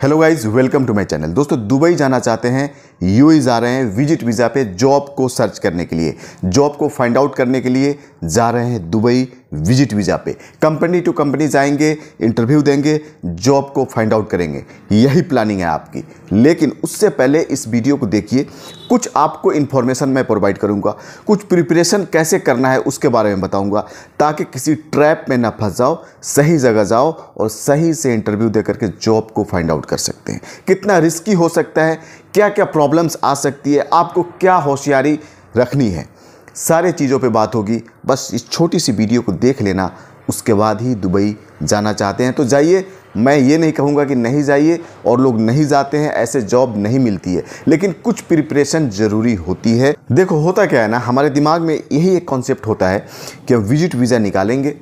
Hello guys, welcome to my channel. दोस्तों, Dubai जाना चाहते हैं, यूएई जा रहे हैं विजिट वीज़ा पे जॉब को सर्च करने के लिए, जॉब को फाइंड आउट करने के लिए जा रहे हैं दुबई विजिट वीज़ा पे। कंपनी टू कंपनी जाएंगे, इंटरव्यू देंगे, जॉब को फाइंड आउट करेंगे। यही प्लानिंग है आपकी। लेकिन उससे पहले इस वीडियो को देखिए, कुछ आपको इन्फॉर्मेशन मैं प्रोवाइड करूंगा, कुछ प्रिपरेशन कैसे करना है उसके बारे में बताऊंगा, ताकि किसी ट्रैप में ना फंस जाओ, सही जगह जाओ और सही से इंटरव्यू दे करके जॉब को फाइंड आउट कर सकते हैं। कितना रिस्की हो सकता है, क्या क्या प्रॉब्लम्स आ सकती है, आपको क्या होशियारी रखनी है, सारे चीज़ों पे बात होगी। बस इस छोटी सी वीडियो को देख लेना, उसके बाद ही दुबई जाना चाहते हैं तो जाइए। मैं ये नहीं कहूँगा कि नहीं जाइए, और लोग नहीं जाते हैं, ऐसे जॉब नहीं मिलती है, लेकिन कुछ प्रिपरेशन ज़रूरी होती है। देखो, होता क्या है ना, हमारे दिमाग में यही एक कॉन्सेप्ट होता है कि हम विजिट वीज़ा निकालेंगे,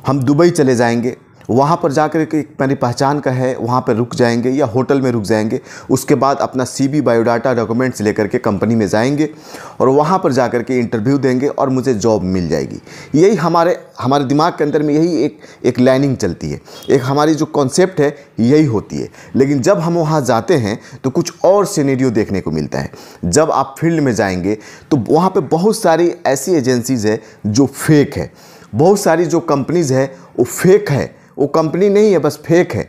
हम दुबई चले जाएंगे, वहाँ पर जाकर के मेरी पहचान का है, वहाँ पर रुक जाएंगे या होटल में रुक जाएंगे। उसके बाद अपना सीवी, बायोडाटा, डॉक्यूमेंट्स लेकर के कंपनी में जाएंगे और वहाँ पर जाकर के इंटरव्यू देंगे और मुझे जॉब मिल जाएगी। यही हमारे दिमाग के अंदर में यही एक लाइनिंग चलती है, एक हमारी जो कॉन्सेप्ट है यही होती है। लेकिन जब हम वहाँ जाते हैं तो कुछ और सिनेरियो देखने को मिलता है। जब आप फील्ड में जाएंगे तो वहाँ पर बहुत सारी ऐसी एजेंसीज़ है जो फेक है, बहुत सारी जो कंपनीज़ है वो फेक है, वो कंपनी नहीं है, बस फेक है।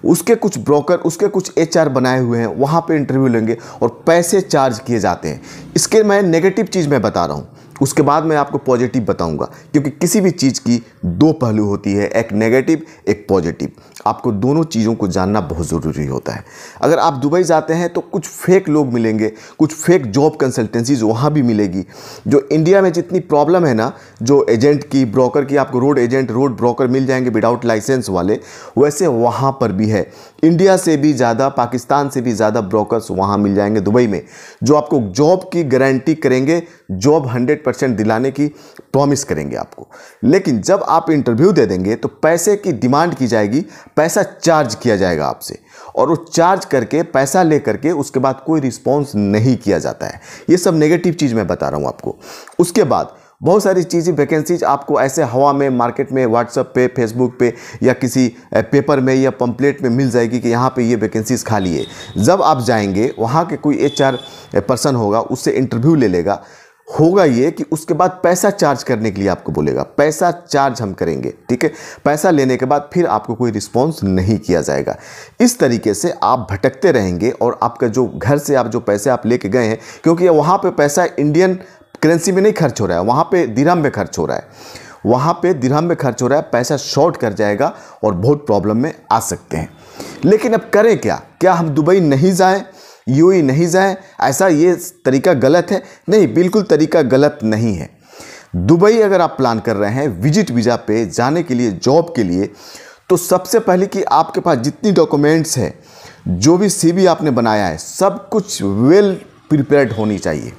उसके कुछ ब्रोकर, उसके कुछ एचआर बनाए हुए हैं, वहाँ पे इंटरव्यू लेंगे और पैसे चार्ज किए जाते हैं। इसके मैं नेगेटिव चीज़ मैं बता रहा हूँ, उसके बाद मैं आपको पॉजिटिव बताऊंगा, क्योंकि किसी भी चीज़ की दो पहलू होती है, एक नेगेटिव एक पॉजिटिव। आपको दोनों चीज़ों को जानना बहुत ज़रूरी होता है। अगर आप दुबई जाते हैं तो कुछ फेक लोग मिलेंगे, कुछ फेक जॉब कंसल्टेंसीज वहाँ भी मिलेगी। जो इंडिया में जितनी प्रॉब्लम है ना, जो एजेंट की, ब्रोकर की, आपको रोड एजेंट, रोड ब्रोकर मिल जाएंगे विदाउट लाइसेंस वाले, वैसे वहाँ पर भी है। इंडिया से भी ज़्यादा, पाकिस्तान से भी ज़्यादा ब्रोकर्स वहाँ मिल जाएंगे दुबई में, जो आपको जॉब की गारंटी करेंगे, जॉब 100% दिलाने की प्रॉमिस करेंगे आपको। लेकिन जब आप इंटरव्यू दे देंगे तो पैसे की डिमांड की जाएगी, पैसा चार्ज किया जाएगा आपसे, और वो चार्ज करके, पैसा ले करके उसके बाद कोई रिस्पॉन्स नहीं किया जाता है। ये सब नेगेटिव चीज़ मैं बता रहा हूँ आपको। उसके बाद बहुत सारी चीज़ें, वैकेंसीज आपको ऐसे हवा में, मार्केट में, व्हाट्सएप पे, फेसबुक पे या किसी पेपर में या पंपलेट में मिल जाएगी कि यहाँ पे ये वैकेंसीज खाली है। जब आप जाएंगे, वहाँ के कोई एचआर पर्सन होगा, उससे इंटरव्यू ले लेगा। होगा ये कि उसके बाद पैसा चार्ज करने के लिए आपको बोलेगा, पैसा चार्ज हम करेंगे, ठीक है। पैसा लेने के बाद फिर आपको कोई रिस्पॉन्स नहीं किया जाएगा। इस तरीके से आप भटकते रहेंगे और आपका जो घर से आप जो पैसे आप लेके गए हैं, क्योंकि वहाँ पे पैसा इंडियन करेंसी में नहीं खर्च हो रहा है, वहाँ पे दिरहम में खर्च हो रहा है, वहाँ पे दिरहम में खर्च हो रहा है, पैसा शॉर्ट कर जाएगा और बहुत प्रॉब्लम में आ सकते हैं। लेकिन अब करें क्या हम दुबई नहीं जाएं, यूएई नहीं जाएं? ऐसा ये तरीका गलत है? नहीं, बिल्कुल तरीका गलत नहीं है। दुबई अगर आप प्लान कर रहे हैं विजिट वीज़ा पे जाने के लिए, जॉब के लिए, तो सबसे पहले कि आपके पास जितनी डॉक्यूमेंट्स है, जो भी सीवी आपने बनाया है, सब कुछ वेल प्रिपेयर्ड होनी चाहिए।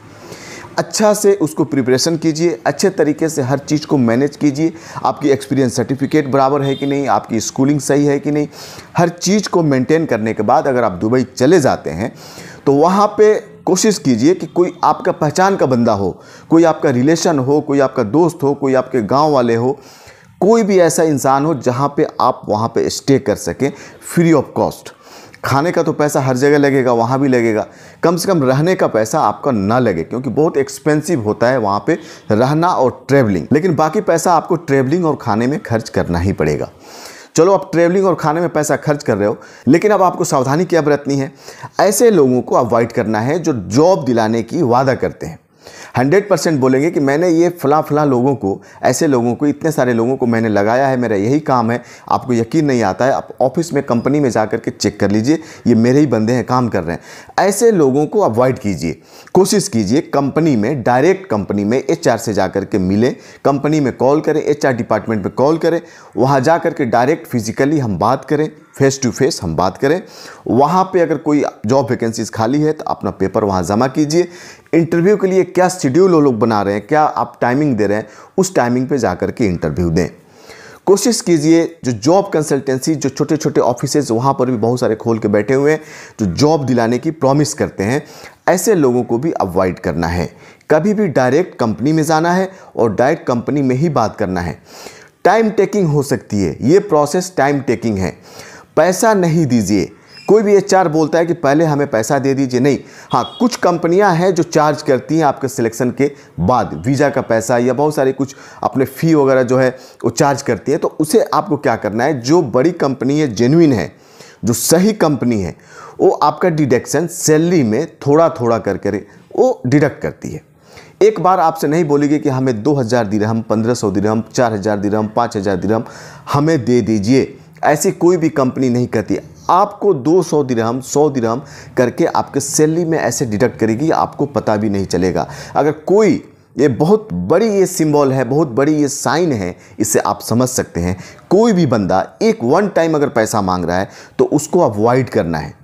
अच्छा से उसको प्रिपरेशन कीजिए, अच्छे तरीके से हर चीज़ को मैनेज कीजिए। आपकी एक्सपीरियंस सर्टिफिकेट बराबर है कि नहीं, आपकी स्कूलिंग सही है कि नहीं, हर चीज़ को मेंटेन करने के बाद अगर आप दुबई चले जाते हैं तो वहाँ पे कोशिश कीजिए कि कोई आपका पहचान का बंदा हो, कोई आपका रिलेशन हो, कोई आपका दोस्त हो, कोई आपके गाँव वाले हो, कोई भी ऐसा इंसान हो जहाँ पे आप वहाँ पे स्टे कर सकें फ्री ऑफ कॉस्ट। खाने का तो पैसा हर जगह लगेगा, वहाँ भी लगेगा, कम से कम रहने का पैसा आपका ना लगे, क्योंकि बहुत एक्सपेंसिव होता है वहाँ पे रहना और ट्रैवलिंग। लेकिन बाकी पैसा आपको ट्रैवलिंग और खाने में खर्च करना ही पड़ेगा। चलो, आप ट्रैवलिंग और खाने में पैसा खर्च कर रहे हो, लेकिन अब आपको सावधानी क्या बरतनी है? ऐसे लोगों को अवॉइड करना है जो जॉब दिलाने की वादा करते हैं। 100% बोलेंगे कि मैंने ये फला लोगों को, ऐसे लोगों को, इतने सारे लोगों को मैंने लगाया है, मेरा यही काम है। आपको यकीन नहीं आता है, आप ऑफिस में, कंपनी में जाकर के चेक कर लीजिए, ये मेरे ही बंदे हैं, काम कर रहे हैं। ऐसे लोगों को अवॉइड कीजिए। कोशिश कीजिए कंपनी में, डायरेक्ट कंपनी में एचआर से जाकर के मिलें, कंपनी में कॉल करें, एचआर डिपार्टमेंट में कॉल करें, वहाँ जाकर के डायरेक्ट फिजिकली हम बात करें, फेस टू फेस हम बात करें। वहाँ पे अगर कोई जॉब वैकेंसीज खाली है तो अपना पेपर वहाँ जमा कीजिए। इंटरव्यू के लिए क्या शेड्यूल वो लोग बना रहे हैं, क्या आप टाइमिंग दे रहे हैं, उस टाइमिंग पे जाकर के इंटरव्यू दें। कोशिश कीजिए, जो जॉब कंसल्टेंसी, जो छोटे छोटे ऑफिसेज वहाँ पर भी बहुत सारे खोल के बैठे हुए हैं, जो जॉब दिलाने की प्रॉमिस करते हैं, ऐसे लोगों को भी अवॉइड करना है। कभी भी डायरेक्ट कंपनी में जाना है और डायरेक्ट कंपनी में ही बात करना है। टाइम टेकिंग हो सकती है, ये प्रोसेस टाइम टेकिंग है। पैसा नहीं दीजिए, कोई भी एचआर बोलता है कि पहले हमें पैसा दे दीजिए, नहीं। हाँ, कुछ कंपनियां हैं जो चार्ज करती हैं आपके सिलेक्शन के बाद वीज़ा का पैसा या बहुत सारे कुछ अपने फ़ी वगैरह जो है वो चार्ज करती है। तो उसे आपको क्या करना है, जो बड़ी कंपनी है, जेन्युइन है, जो सही कंपनी है, वो आपका डिडक्शन सैलरी में थोड़ा थोड़ा कर वो डिडक्ट करती है। एक बार आपसे नहीं बोलेगी कि हमें 2000 दिरहम, 1500 दिरहम, 4000 दिरहम, 5000 दिरहम हमें दे दीजिए, ऐसी कोई भी कंपनी नहीं कहती। आपको 200 दिरहम, 100 दिरहम करके आपके सैलरी में ऐसे डिडक्ट करेगी, आपको पता भी नहीं चलेगा। अगर कोई, ये बहुत बड़ी ये सिंबल है, बहुत बड़ी ये साइन है, इससे आप समझ सकते हैं कोई भी बंदा एक वन टाइम अगर पैसा मांग रहा है तो उसको अवॉइड करना है।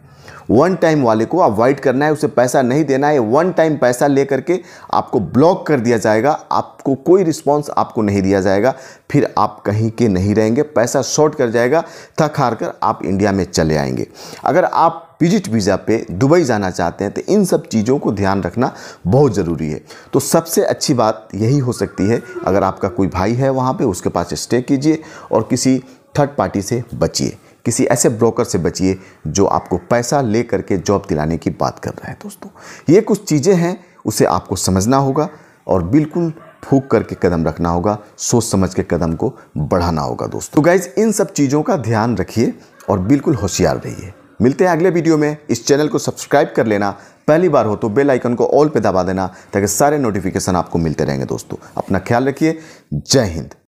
वन टाइम वाले को अवॉइड करना है, उसे पैसा नहीं देना है। वन टाइम पैसा ले करके आपको ब्लॉक कर दिया जाएगा, आपको कोई रिस्पांस आपको नहीं दिया जाएगा, फिर आप कहीं के नहीं रहेंगे, पैसा शॉर्ट कर जाएगा, थक हार कर आप इंडिया में चले आएंगे। अगर आप विजिट वीज़ा पे दुबई जाना चाहते हैं तो इन सब चीज़ों को ध्यान रखना बहुत ज़रूरी है। तो सबसे अच्छी बात यही हो सकती है, अगर आपका कोई भाई है वहाँ पे, उसके पास स्टे कीजिए और किसी थर्ड पार्टी से बचिए, किसी ऐसे ब्रोकर से बचिए जो आपको पैसा ले करके जॉब दिलाने की बात कर रहा है। दोस्तों, ये कुछ चीज़ें हैं, उसे आपको समझना होगा और बिल्कुल फूंक करके कदम रखना होगा, सोच समझ के कदम को बढ़ाना होगा। दोस्तों, तो गाइज, इन सब चीज़ों का ध्यान रखिए और बिल्कुल होशियार रहिए। मिलते हैं अगले वीडियो में। इस चैनल को सब्सक्राइब कर लेना, पहली बार हो तो बेल आइकन को ऑल पे दबा देना ताकि सारे नोटिफिकेशन आपको मिलते रहेंगे। दोस्तों, अपना ख्याल रखिए। जय हिंद।